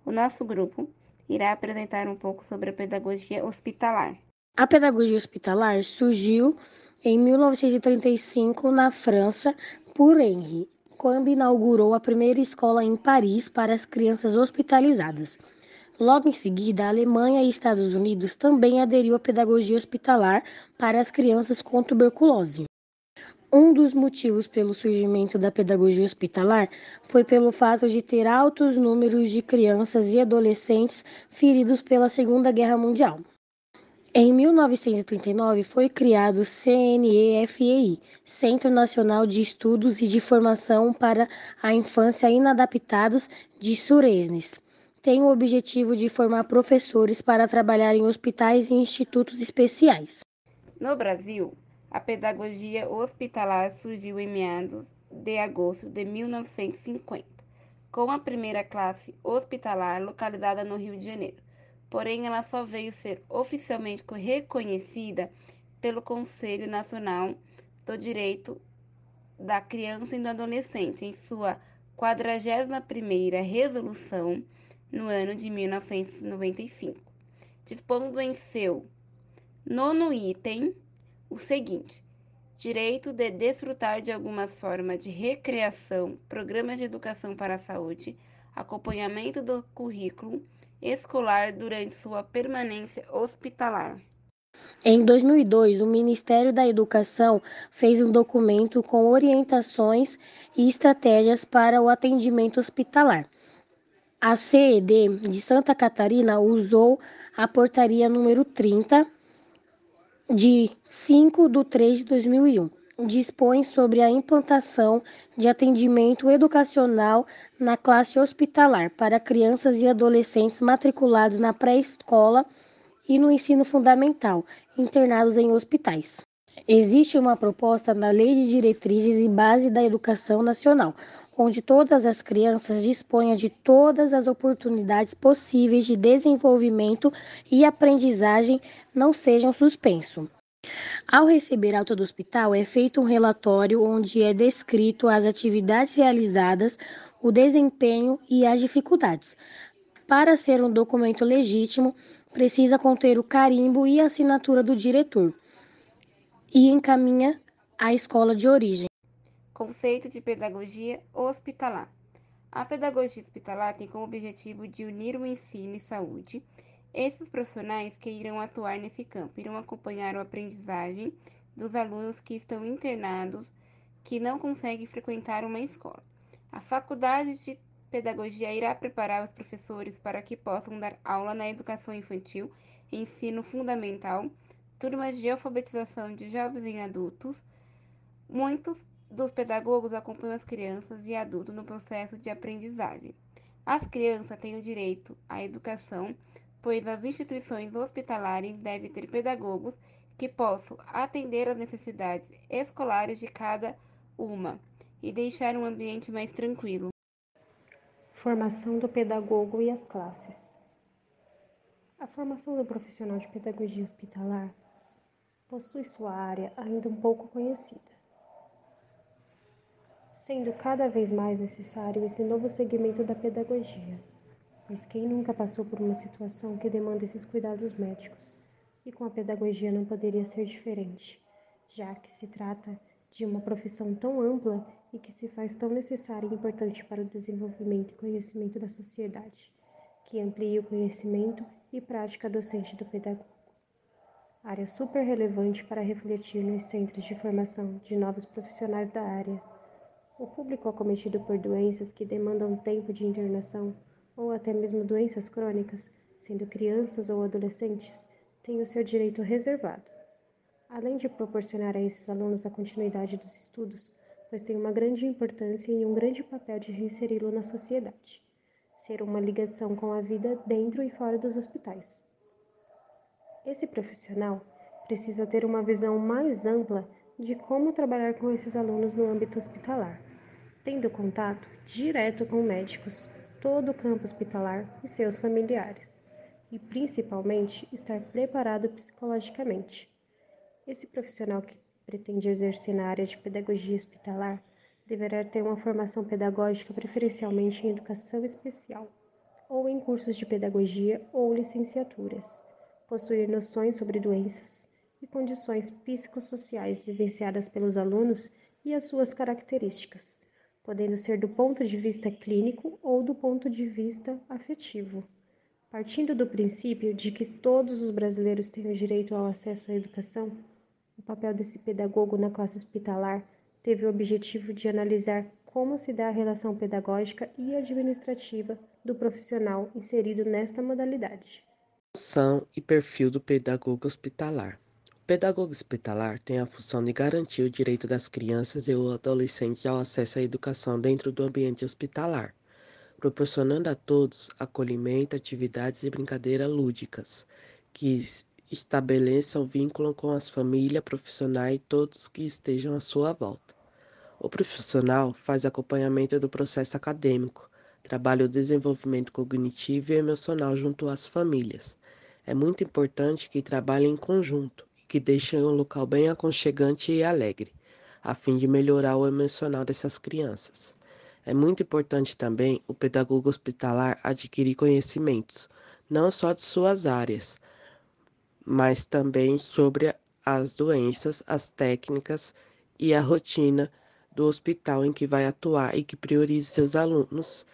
O nosso grupo irá apresentar um pouco sobre a pedagogia hospitalar. A pedagogia hospitalar surgiu em 1935 na França por Henri, quando inaugurou a primeira escola em Paris para as crianças hospitalizadas. Logo em seguida, a Alemanha e Estados Unidos também aderiu à pedagogia hospitalar para as crianças com tuberculose. Um dos motivos pelo surgimento da pedagogia hospitalar foi pelo fato de ter altos números de crianças e adolescentes feridos pela Segunda Guerra Mundial. Em 1939 foi criado o CNEFEI, Centro Nacional de Estudos e de Formação para a Infância Inadaptados de Suresnes. Tem o objetivo de formar professores para trabalhar em hospitais e institutos especiais. No Brasil, a pedagogia hospitalar surgiu em meados de agosto de 1950, com a primeira classe hospitalar localizada no Rio de Janeiro. Porém, ela só veio ser oficialmente reconhecida pelo Conselho Nacional do Direito da Criança e do Adolescente, em sua 41ª resolução, no ano de 1995, dispondo em seu nono item o seguinte: direito de desfrutar de algumas formas de recreação, programas de educação para a saúde, acompanhamento do currículo escolar durante sua permanência hospitalar. Em 2002, o Ministério da Educação fez um documento com orientações e estratégias para o atendimento hospitalar. A CED de Santa Catarina usou a portaria número 30 de 5/3/2001. Dispõe sobre a implantação de atendimento educacional na classe hospitalar para crianças e adolescentes matriculados na pré-escola e no ensino fundamental, internados em hospitais. Existe uma proposta na Lei de Diretrizes e Base da Educação Nacional, onde todas as crianças disponham de todas as oportunidades possíveis de desenvolvimento e aprendizagem não sejam suspensos. Ao receber alta do hospital, é feito um relatório onde é descrito as atividades realizadas, o desempenho e as dificuldades. Para ser um documento legítimo, precisa conter o carimbo e a assinatura do diretor e encaminha à escola de origem. Conceito de pedagogia hospitalar. A pedagogia hospitalar tem como objetivo de unir o ensino e saúde. Esses profissionais que irão atuar nesse campo irão acompanhar a aprendizagem dos alunos que estão internados, que não conseguem frequentar uma escola. A faculdade de pedagogia irá preparar os professores para que possam dar aula na educação infantil, ensino fundamental, turmas de alfabetização de jovens e adultos. Muitos dos pedagogos acompanham as crianças e adultos no processo de aprendizagem. As crianças têm o direito à educação, pois as instituições hospitalares devem ter pedagogos que possam atender às necessidades escolares de cada uma e deixar um ambiente mais tranquilo. Formação do pedagogo e as classes. A formação do profissional de pedagogia hospitalar possui sua área ainda um pouco conhecida, sendo cada vez mais necessário esse novo segmento da pedagogia, pois quem nunca passou por uma situação que demanda esses cuidados médicos, e com a pedagogia não poderia ser diferente, já que se trata de uma profissão tão ampla e que se faz tão necessária e importante para o desenvolvimento e conhecimento da sociedade, que amplia o conhecimento e prática docente do pedagogo. Área super relevante para refletir nos centros de formação de novos profissionais da área. O público acometido por doenças que demandam tempo de internação ou até mesmo doenças crônicas, sendo crianças ou adolescentes, tem o seu direito reservado. Além de proporcionar a esses alunos a continuidade dos estudos, pois tem uma grande importância e um grande papel de reinseri-lo na sociedade, ser uma ligação com a vida dentro e fora dos hospitais. Esse profissional precisa ter uma visão mais ampla de como trabalhar com esses alunos no âmbito hospitalar, tendo contato direto com médicos, todo o campo hospitalar e seus familiares, e principalmente estar preparado psicologicamente. Esse profissional que pretende exercer na área de pedagogia hospitalar deverá ter uma formação pedagógica preferencialmente em educação especial, ou em cursos de pedagogia ou licenciaturas. Possuir noções sobre doenças e condições psicossociais vivenciadas pelos alunos e as suas características, podendo ser do ponto de vista clínico ou do ponto de vista afetivo. Partindo do princípio de que todos os brasileiros têm o direito ao acesso à educação, o papel desse pedagogo na classe hospitalar teve o objetivo de analisar como se dá a relação pedagógica e administrativa do profissional inserido nesta modalidade. Função e perfil do pedagogo hospitalar. O pedagogo hospitalar tem a função de garantir o direito das crianças e o adolescente ao acesso à educação dentro do ambiente hospitalar, proporcionando a todos acolhimento, atividades e brincadeiras lúdicas, que estabeleçam vínculo com as famílias, profissionais e todos que estejam à sua volta. O profissional faz acompanhamento do processo acadêmico, trabalha o desenvolvimento cognitivo e emocional junto às famílias. É muito importante que trabalhem em conjunto e que deixem um local bem aconchegante e alegre, a fim de melhorar o emocional dessas crianças. É muito importante também o pedagogo hospitalar adquirir conhecimentos, não só de suas áreas, mas também sobre as doenças, as técnicas e a rotina do hospital em que vai atuar e que priorize seus alunos,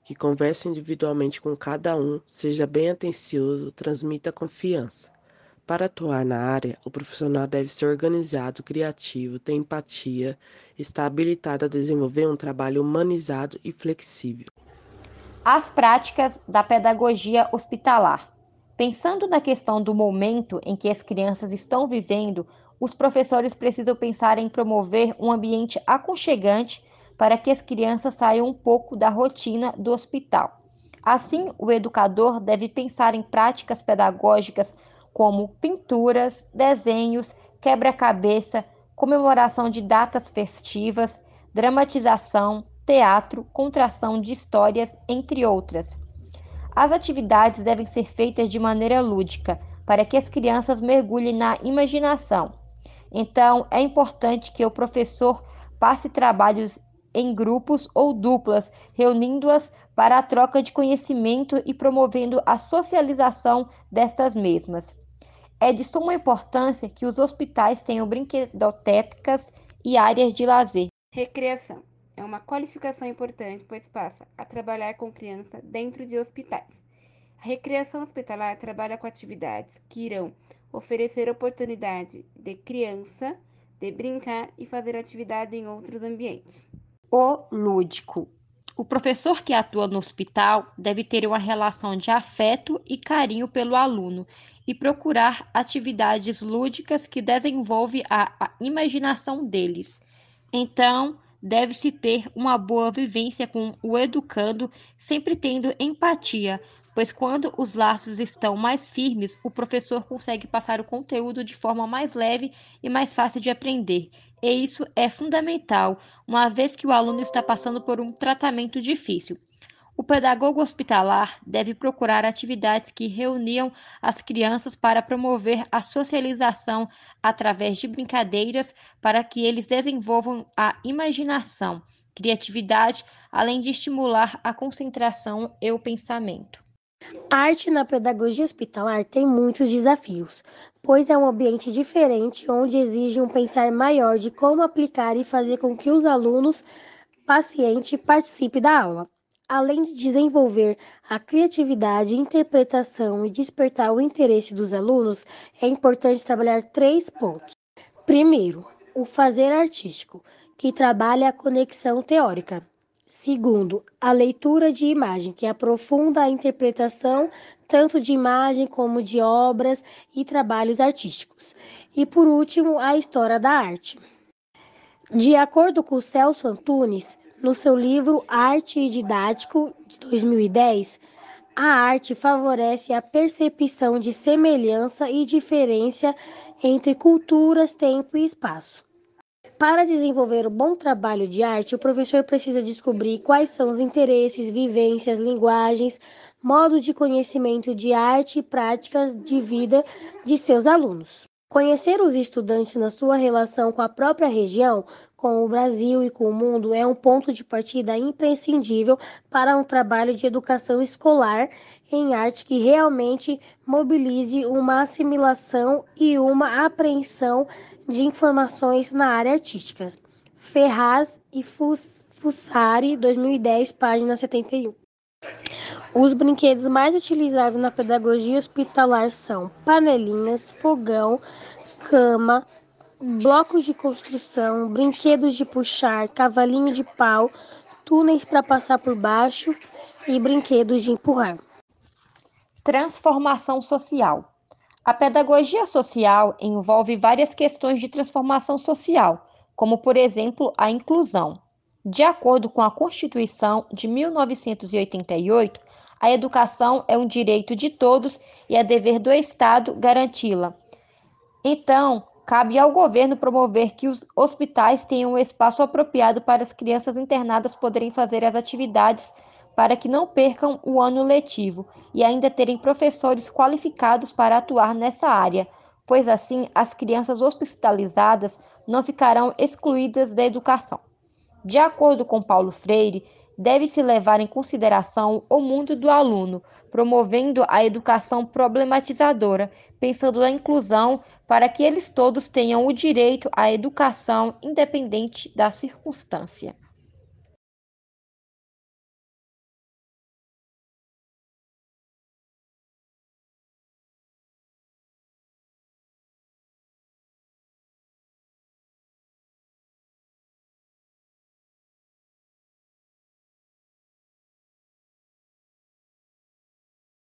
que converse individualmente com cada um, seja bem atencioso, transmita confiança. Para atuar na área, o profissional deve ser organizado, criativo, ter empatia, estar habilitado a desenvolver um trabalho humanizado e flexível. As práticas da pedagogia hospitalar. Pensando na questão do momento em que as crianças estão vivendo, os professores precisam pensar em promover um ambiente aconchegante para que as crianças saiam um pouco da rotina do hospital. Assim, o educador deve pensar em práticas pedagógicas como pinturas, desenhos, quebra-cabeça, comemoração de datas festivas, dramatização, teatro, contração de histórias, entre outras. As atividades devem ser feitas de maneira lúdica, para que as crianças mergulhem na imaginação. Então, é importante que o professor passe trabalhos em grupos ou duplas, reunindo-as para a troca de conhecimento e promovendo a socialização destas mesmas. É de suma importância que os hospitais tenham brinquedotecas e áreas de lazer. Recreação é uma qualificação importante, pois passa a trabalhar com criança dentro de hospitais. A recreação hospitalar trabalha com atividades que irão oferecer oportunidade de criança de brincar e fazer atividade em outros ambientes. O lúdico. O professor que atua no hospital deve ter uma relação de afeto e carinho pelo aluno e procurar atividades lúdicas que desenvolvem a imaginação deles. Então, deve-se ter uma boa vivência com o educando, sempre tendo empatia, pois quando os laços estão mais firmes, o professor consegue passar o conteúdo de forma mais leve e mais fácil de aprender. E isso é fundamental, uma vez que o aluno está passando por um tratamento difícil. O pedagogo hospitalar deve procurar atividades que reuniam as crianças para promover a socialização através de brincadeiras para que eles desenvolvam a imaginação, criatividade, além de estimular a concentração e o pensamento. A arte na pedagogia hospitalar tem muitos desafios, pois é um ambiente diferente onde exige um pensar maior de como aplicar e fazer com que os alunos, paciente, participem da aula. Além de desenvolver a criatividade, interpretação e despertar o interesse dos alunos, é importante trabalhar 3 pontos. Primeiro, o fazer artístico, que trabalha a conexão teórica. Segundo, a leitura de imagem, que aprofunda a interpretação tanto de imagem como de obras e trabalhos artísticos. E por último, a história da arte. De acordo com Celso Antunes, no seu livro Arte e Didático, de 2010, a arte favorece a percepção de semelhança e diferença entre culturas, tempo e espaço. Para desenvolver um bom trabalho de arte, o professor precisa descobrir quais são os interesses, vivências, linguagens, modos de conhecimento de arte e práticas de vida de seus alunos. Conhecer os estudantes na sua relação com a própria região, com o Brasil e com o mundo é um ponto de partida imprescindível para um trabalho de educação escolar em arte que realmente mobilize uma assimilação e uma apreensão de informações na área artística. Ferraz e Fussari, 2010, página 71. Os brinquedos mais utilizados na pedagogia hospitalar são panelinhas, fogão, cama, blocos de construção, brinquedos de puxar, cavalinho de pau, túneis para passar por baixo e brinquedos de empurrar. Transformação social. A pedagogia social envolve várias questões de transformação social, como, por exemplo, a inclusão. De acordo com a Constituição de 1988, a educação é um direito de todos e é dever do Estado garanti-la. Então, cabe ao governo promover que os hospitais tenham um espaço apropriado para as crianças internadas poderem fazer as atividades para que não percam o ano letivo e ainda terem professores qualificados para atuar nessa área, pois assim as crianças hospitalizadas não ficarão excluídas da educação. De acordo com Paulo Freire, deve-se levar em consideração o mundo do aluno, promovendo a educação problematizadora, pensando na inclusão para que eles todos tenham o direito à educação independente da circunstância.